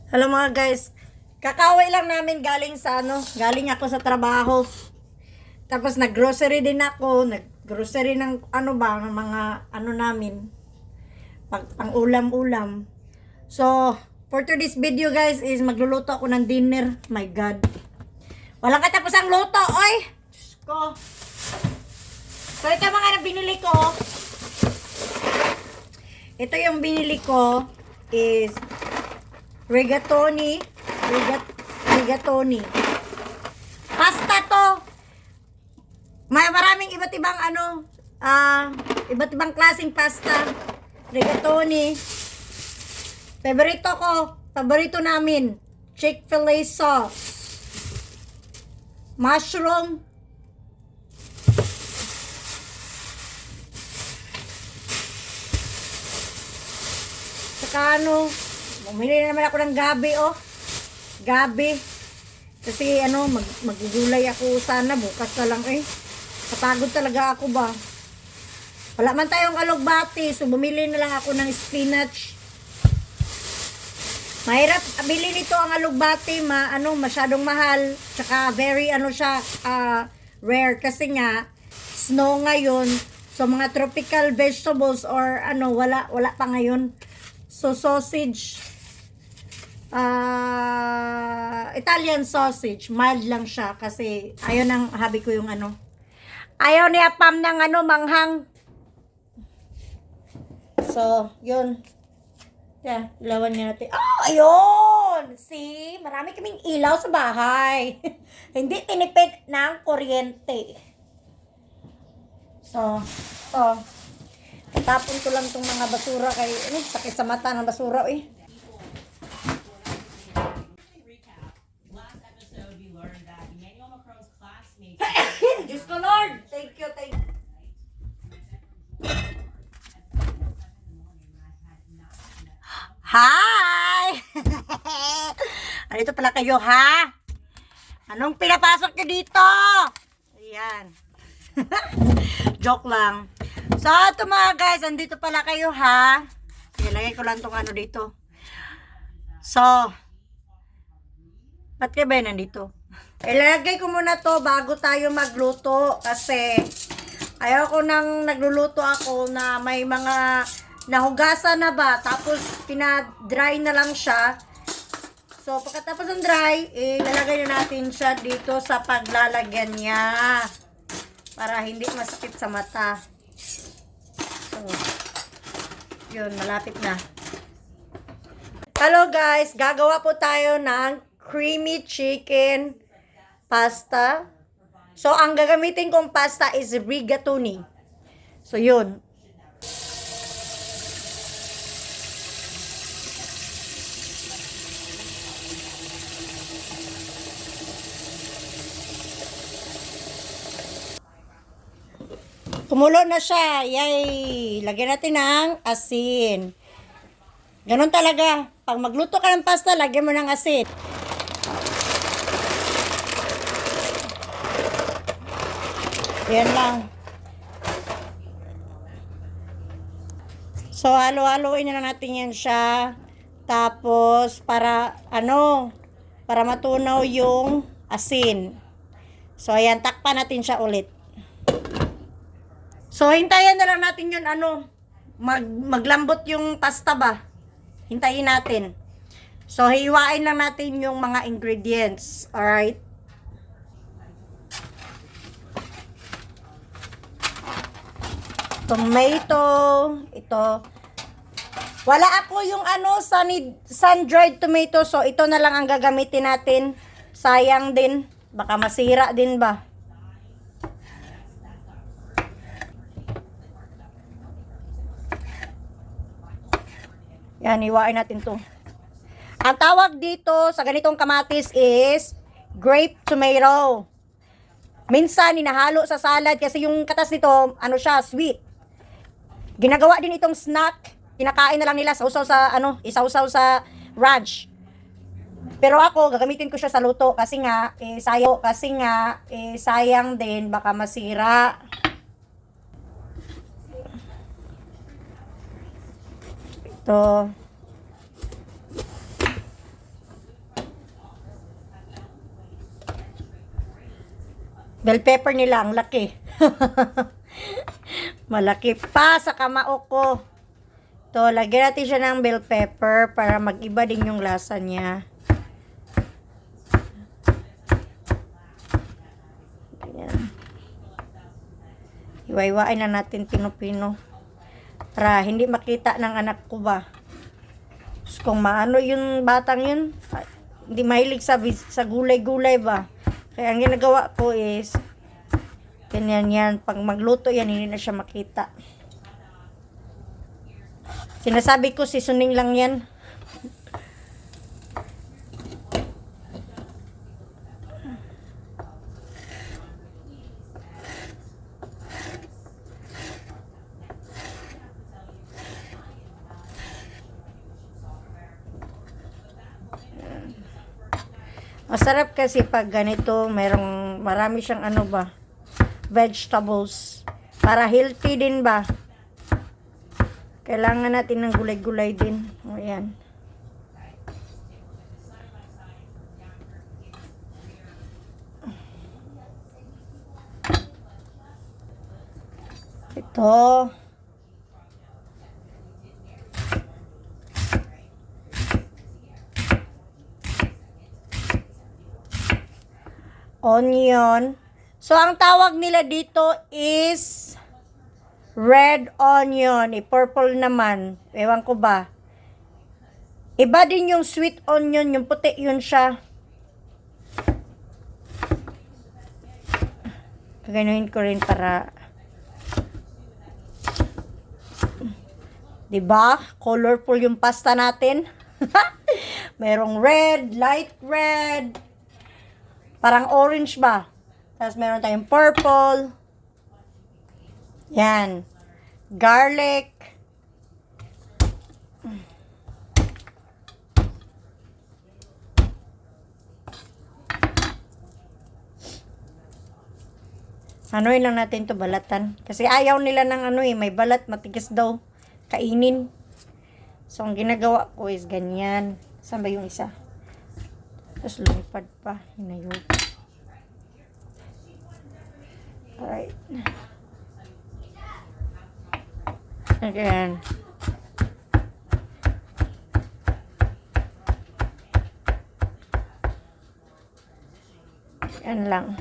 Hello mga guys, kakaway lang namin galing sa galing ako sa trabaho. Tapos nag-grocery din ako, nag-grocery ng ng mga namin, pang ulam-ulam. So, for today's video guys is magluluto ako ng dinner. My God. Walang katapos ang luto, oy! Diyos ko. So, ito mga binili ko. Ito yung binili ko is rigatoni. Pasta to. May maraming iba't ibang iba't ibang klaseng pasta. Rigatoni. Paborito namin. Chick-fil-A sauce. Mushroom. Saka bumili na naman ako ng gabi, oh. Gabi. Kasi magugulay ako sana. Bukas na lang, eh. Kapagod talaga ako ba. Wala man tayong alugbati. So, bumili na lang ako ng spinach. Mahirap bilhin nito ang alugbati. Masyadong mahal. Tsaka very, rare. Kasi nga, snow ngayon. So, mga tropical vegetables or wala pa ngayon. So, sausage. Italian sausage. Mild lang siya. Kasi, ayaw ng habi ko yung ayaw niya Pam ng manghang. So, yun. Yeah, ilawan niya natin. Oh, ayun! See? Marami kaming ilaw sa bahay. Hindi tinipid ng kuryente. So, tapon ko lang tong mga basura kay sakit sa mata ng basura eh. Diyos ko Lord! Thank you. Hi! Andito pala kayo, ha? Anong pinapasok nyo dito? Ayan. Joke lang. So, ito mga guys, andito pala kayo, ha? Sige, lagay ko lang itong dito. So, ba't kayo ba nandito? Ilalagay ko muna to bago tayo magluto kasi ayaw ko nang nagluluto ako na may mga nahugasan na ba, tapos pinadry na lang siya. So, pagkatapos ng dry, ilalagay na natin siya dito sa paglalagyan niya para hindi masakit sa mata. So, yun, malapit na. Hello guys, gagawa po tayo ng creamy chicken pasta. So, ang gagamitin kong pasta is rigatoni. So, yun. Kumulo na siya. Yay! Lagyan natin ng asin. Ganon talaga. Pag magluto ka ng pasta, lagyan mo ng asin. Yan lang. So, halo-haloin na natin yan siya. Tapos, para matunaw yung asin. So, ayan, takpan natin siya ulit. So, hintayin na lang natin yun, maglambot yung pasta ba? Hintayin natin. So, hiwain lang natin yung mga ingredients. Alright? Tomato. Ito. Wala ako yung sun-dried tomato. So, ito na lang ang gagamitin natin. Sayang din. Baka masira din ba? Yan, hiwain natin to. Ang tawag dito sa ganitong kamatis is grape tomato. Minsan, hinahalo sa salad kasi yung katas nito, sweet. Ginagawa din itong snack. Kinakain na lang nila sausaw sa, isausaw sa ranch. Pero ako, gagamitin ko siya sa luto kasi nga, sayang din, baka masira. Ito. Bell pepper nila, ang laki. Malaki pa sa kamao ko. To, lagyan natin siya ng bell pepper para mag-iba din yung lasa niya. Ayan. Iwaiwain na natin pino-pino. Para hindi makita ng anak ko ba. Kung maano yung batang yun, hindi mahilig sa gulay-gulay ba. Kaya ang ginagawa ko is, ganyan yan. Pag magluto yan, hindi na siya makita. Sinasabi ko, seasoning lang yan. Masarap kasi pag ganito, marami siyang ano ba, vegetables. Para healthy din ba. Kailangan natin ng gulay-gulay din. O yan. Ito. Onion. So, ang tawag nila dito is red onion. Purple naman. Ewan ko ba. Iba din yung sweet onion. Yung puti yun siya. Gaganuhin ko rin para... Diba? Colorful yung pasta natin. Merong red, light red. Parang orange ba? Tapos meron tayong purple. Yan. Garlic. Anuin lang natin to balatan. Kasi ayaw nila ng may balat. Matigas daw. Kainin. So, ang ginagawa ko is ganyan. Saan ba yung isa? Tapos lumipad pa. Hinayog. Alright. Again. Yan lang.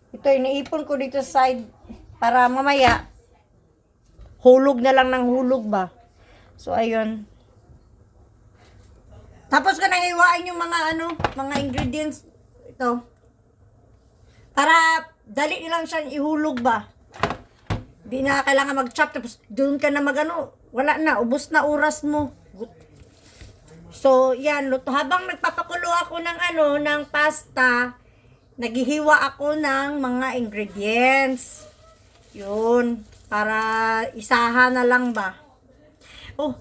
Ito, iniipon ko dito sa side para mamaya hulog na lang ng hulog ba. So, ayun. Tapos ko nang iwain yung mga ingredients. Ito. Para dali nilang siyang ihulog ba. Di na kailangan mag-chop. Tapos doon ka na wala na. Ubos na oras mo. So, yan. Luto. Habang nagpapakulo ako ng pasta, naghihiwa ako ng mga ingredients. Yun. Para isahan na lang ba. Oh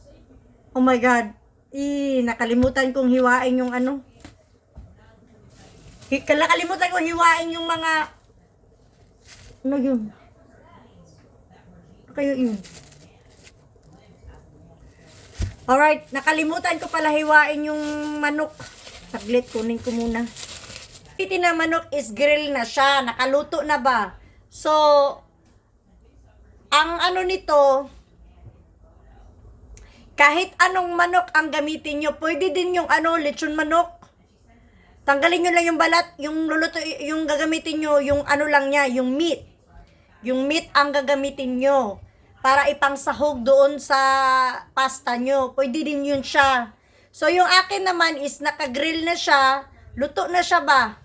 my God. Nakalimutan kong hiwain yung nakalimutan kong hiwain yung mga yun? Kayo yun. Alright, nakalimutan ko pala hiwain yung manok. Saglit, kunin ko muna. Piti na manok is grill na siya. Nakaluto na ba? So, ang nito, kahit anong manok ang gamitin nyo, pwede din yung lechon manok. Tanggalin nyo lang yung balat, yung luluto, yung gagamitin nyo, yung lang niya, yung meat. Yung meat ang gagamitin nyo para ipangsahog doon sa pasta nyo. Pwede din yun siya. So, yung akin naman is nakagrill na siya, luto na siya ba?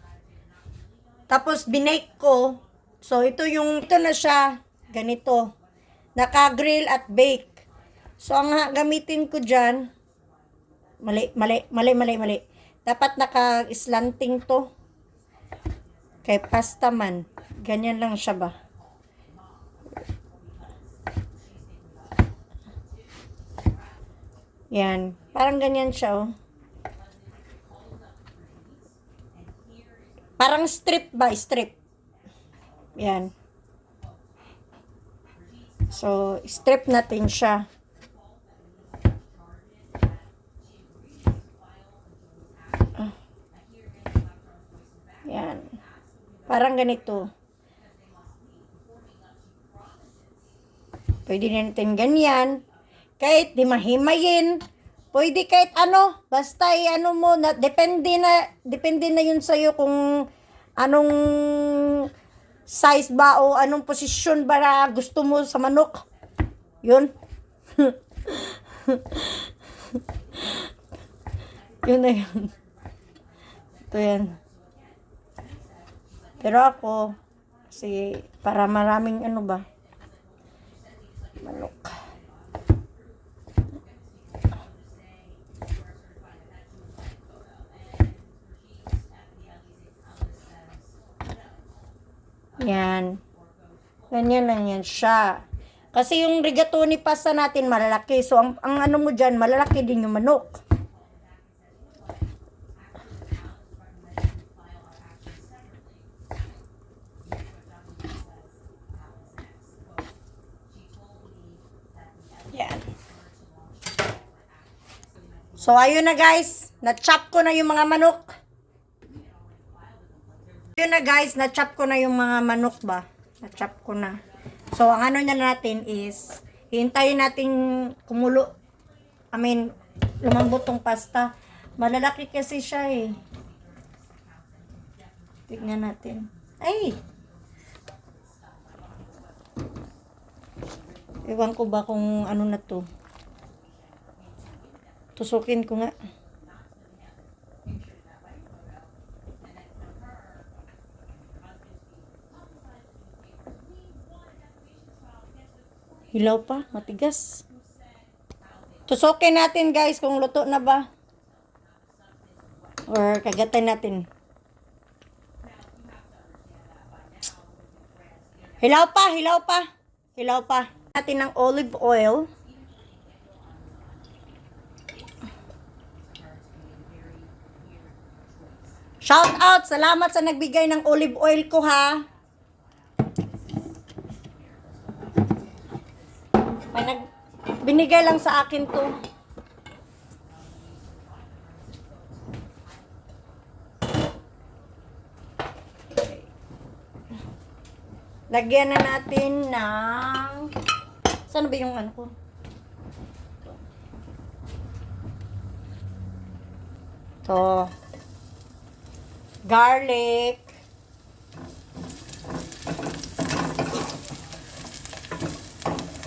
Tapos, binake ko. So, ito na siya, ganito. Nakagrill at bake. So, ang gamitin ko dyan, mali. Dapat naka-slanting to. Kay pasta man. Ganyan lang siya ba? Yan. Parang ganyan siya, oh. Parang strip ba? Strip. Yan. So, strip natin siya. Parang ganito. Pwede natin ganyan. Kahit di mahimayin. Pwede kahit ano. Basta ano mo. Depende na yun sa'yo kung anong size ba o anong posisyon ba na gusto mo sa manok. Yun. Yun na yun. Ito yan. Pero ako, kasi para maraming ano ba, manok. Yan. Ganyan lang yan siya. Kasi yung rigatoni pasta natin malalaki. So, ang ano mo dyan, malalaki din yung manok. Yan. So, ayun na guys. Na-chop ko na yung mga manok. Ayun na guys, na-chop ko na yung mga manok ba. Na-chop ko na. So, ang ano na natin is, hintayin natin kumulo. Lumambot tong pasta. Malalaki kasi siya eh. Tignan natin. Ay! Ewan ko ba kung ano na to. Tusukin ko nga. Hilaw pa, matigas. Tusukin natin guys kung luto na ba. Or kagatan natin. Hilaw pa, hilaw pa. Hilaw pa. Natin ng olive oil. Shout out! Salamat sa nagbigay ng olive oil ko ha. Binigay lang sa akin to. Lagyan na natin ng... Saan ba yung ano ko? To. Garlic.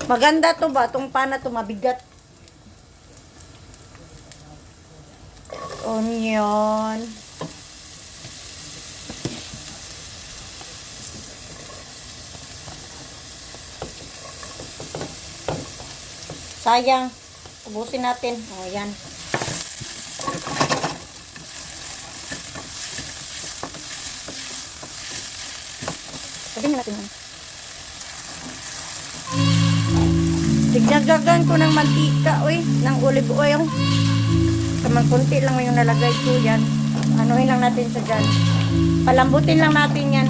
Maganda to ba? Itong pana to mabigat. Onion. Sayang. Ubusin natin. O, yan. Sabihin na natin yan. Dignagagan ko ng mantika, ng olive oil. Kamang kunti lang yung nalagay ko yan. Anuhin lang natin sa dyan. Palambutin lang natin yan.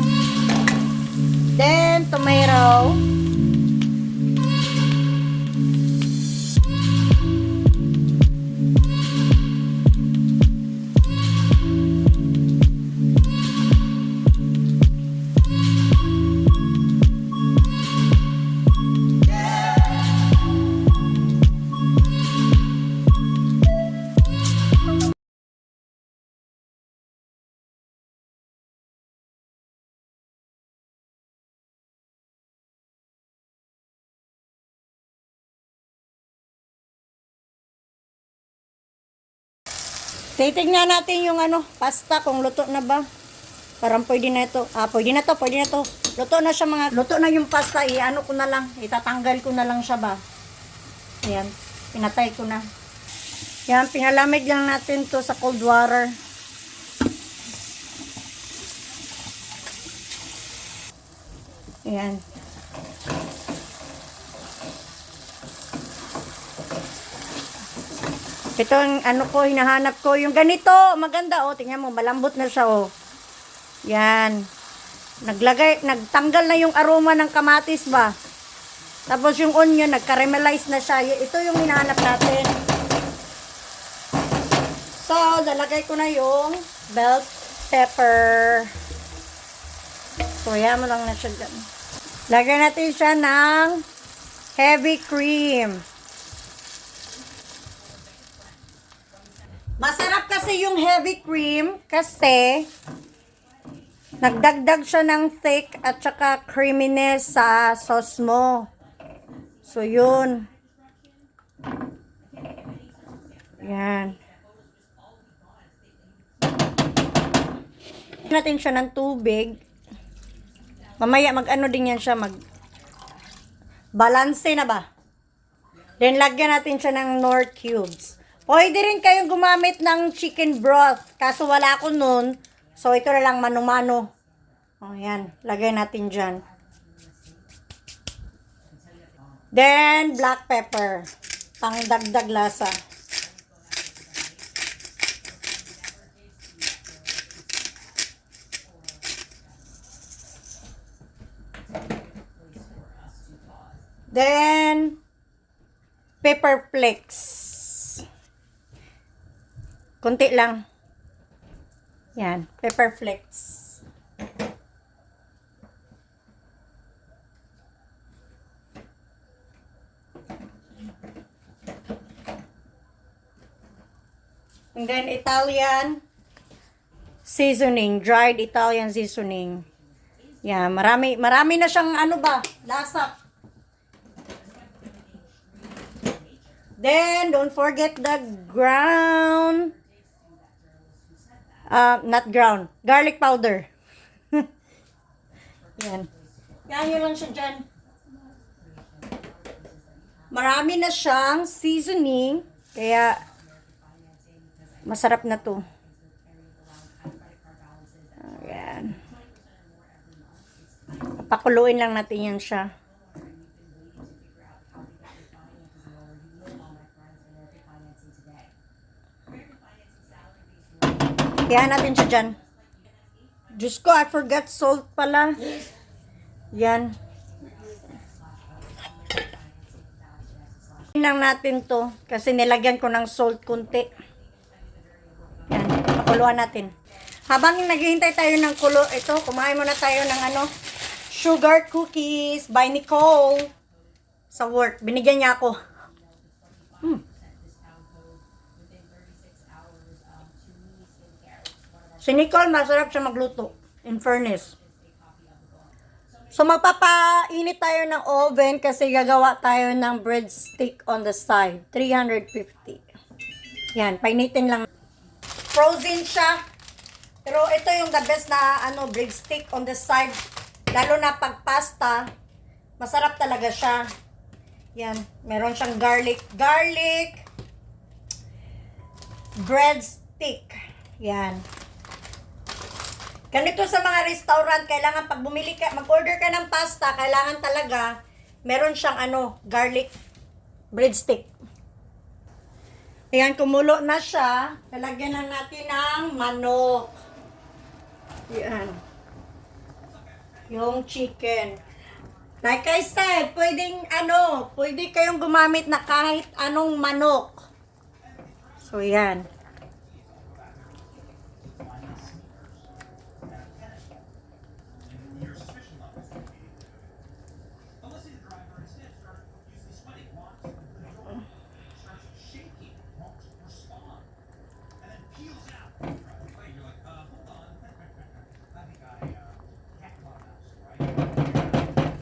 Then, tomato. Titignan natin yung pasta kung luto na ba. Parang pwede na ito. Pwede na to. Luto na siya luto na yung pasta. Ko na lang. Itatanggal ko na lang siya ba. Ayan. Pinatay ko na. Yan. Pinalamig lang natin to sa cold water. Ayan. Ito ang hinahanap ko. Yung ganito, maganda tingnan mo, malambot na siya Yan. Nagtanggal na yung aroma ng kamatis ba. Tapos yung onion, nag-caramelize na siya. Ito yung hinahanap natin. So, lalagay ko na yung bell pepper. So, ayan mo lang na siya dyan. Lagyan natin siya ng heavy cream. Masarap kasi yung heavy cream kasi nagdagdag siya ng thick at saka creaminess sa sauce mo. So, yun. Yan. Natin siya ng tubig. Mamaya mag-ano din yan siya, balance na ba? Then, lagyan natin siya ng Knorr cubes. Pwede rin kayong gumamit ng chicken broth. Kaso wala ako nun. So, ito na lang mano-mano. O, yan. Lagay natin dyan. Then, black pepper. Pang dagdag lasa. Then, pepper flakes. Kunti lang. Yan, pepper flakes. And then, Italian seasoning. Dried Italian seasoning. Yan, marami na siyang ano ba, lasa. Then, don't forget the garlic powder. Yan. Yan yun lang siya dyan. Marami na siyang seasoning, kaya masarap na to. Ayan. Pakuluin lang natin yan siya. Kaya natin siya dyan. Diyos ko, I forgot salt pala. Yan. Lang natin to. Kasi nilagyan ko ng salt kunti. Yan. Pakuluan natin. Habang naghihintay tayo ng kulo, ito, kumain muna tayo ng sugar cookies by Nicole. Sa work. Binigyan niya ako. Si Nicole, masarap siya magluto. In fairness. So, magpapainit tayo ng oven kasi gagawa tayo ng breadstick on the side. 350. Yan, painitin lang. Frozen siya. Pero ito yung the best na breadstick on the side. Lalo na pag pasta, masarap talaga siya. Yan, meron siyang garlic breadstick. Yan. Ganito sa mga restaurant, kailangan pag mag-order ka ng pasta, kailangan talaga meron siyang garlic breadstick. Ayan, kumulo na siya. Lalagyan na natin ng manok. Yan. Yung chicken. Like I said, pwede kayong gumamit na kahit anong manok. So, yan.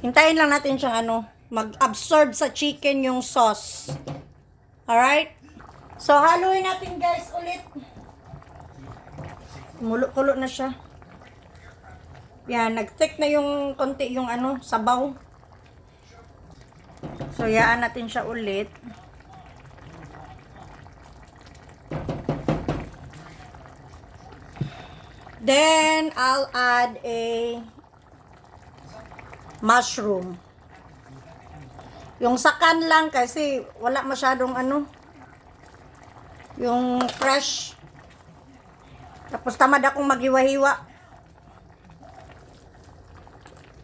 Hintayin lang natin siyang mag-absorb sa chicken yung sauce. Alright? So, haluin natin guys ulit. Kulo na siya. Yan, nag-thick na yung konti yung sabaw. So, yaan natin siya ulit. Then, I'll add a mushroom. Yung sakan lang kasi wala masyadong yung fresh. Tapos tamad akong maghiwa-hiwa.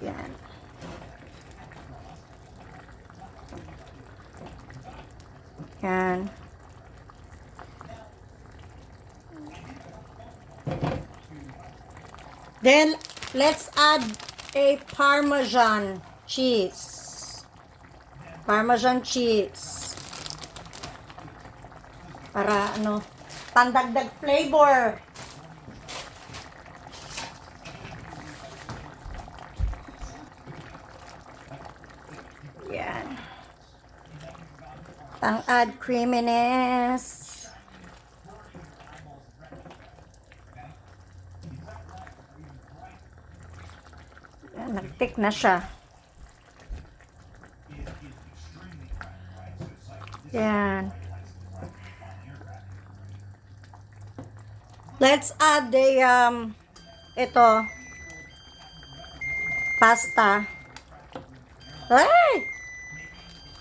Yan. Yan. Then, let's add a Parmesan cheese. Parmesan cheese. Para ano, pandagdag flavor. Yan. Pang-add creaminess. Yan, nag-tick na siya. Yan. Let's add the ito pasta. Ay!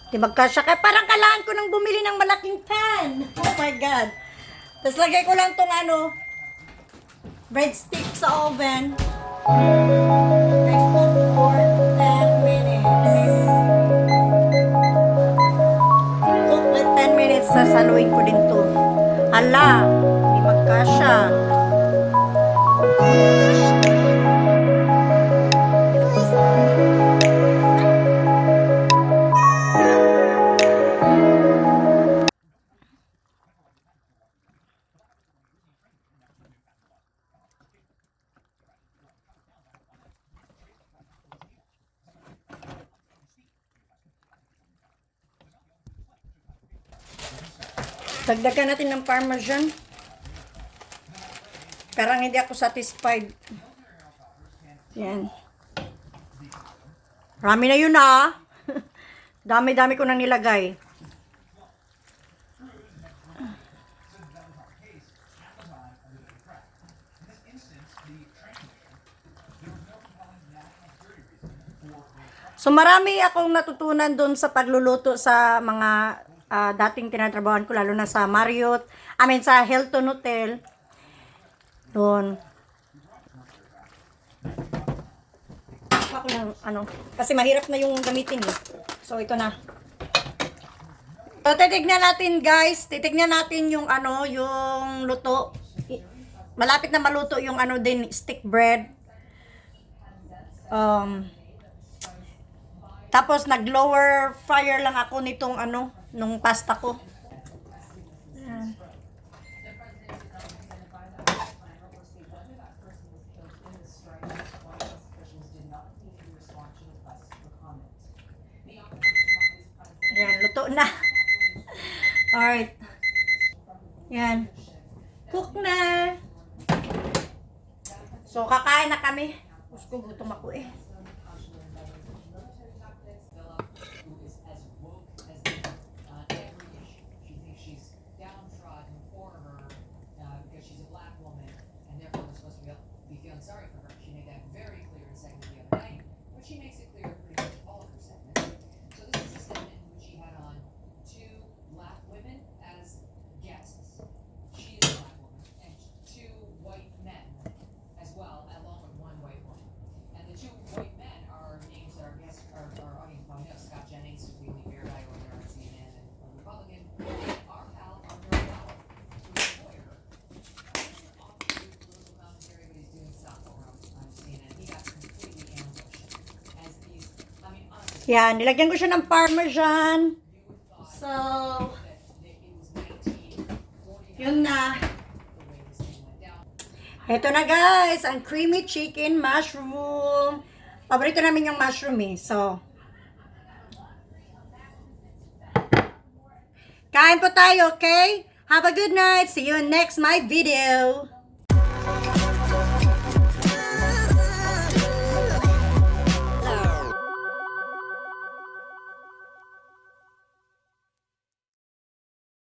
Di magkasya kaya parang kailangan ko nang bumili ng malaking pan. Oh my god. Tapos lagay ko lang tong ano breadstick sa oven. I cook for 10 minutes. Cook for 10 minutes. Sasaluin ko din to. Ala, di magkasya. Dagdagan natin ng parmesan. Parang hindi ako satisfied. Yan. Marami na yun ah. Dami-dami ko nang nilagay. So marami akong natutunan doon sa pagluluto sa mga dating tinatrabahoan ko, lalo na sa Marriott, sa Hilton Hotel. Doon. Ako lang, kasi mahirap na yung gamitin eh. So ito na. So titignan natin guys, titignan natin yung yung luto. Malapit na maluto yung din stick bread. Tapos nag-lower fire lang ako nitong nung pasta ko. Ayan. Ayan, luto na. Alright. Ayan. Cook na. So, kakain na kami. Gusto ko gutom ako eh. Sorry for her. She made that very clear in a segment the other day, but she makes it clear in pretty much all of her segments. So this is a segment in which she had on two black women as guests. She is a black woman, and two white men as well, along with one white woman. And the two white men are names that our guests, our audience probably knows. Scott Jennings, who we hear about over there on CNN, and a Republican. And our pal, Arthur Bauer, who's a lawyer. Yan, nilagyan ko siya ng parmesan. So, yun na. Ito na guys, ang creamy chicken mushroom. Paborito namin yung mushroom eh. So, kain po tayo, okay? Have a good night. See you in next my video.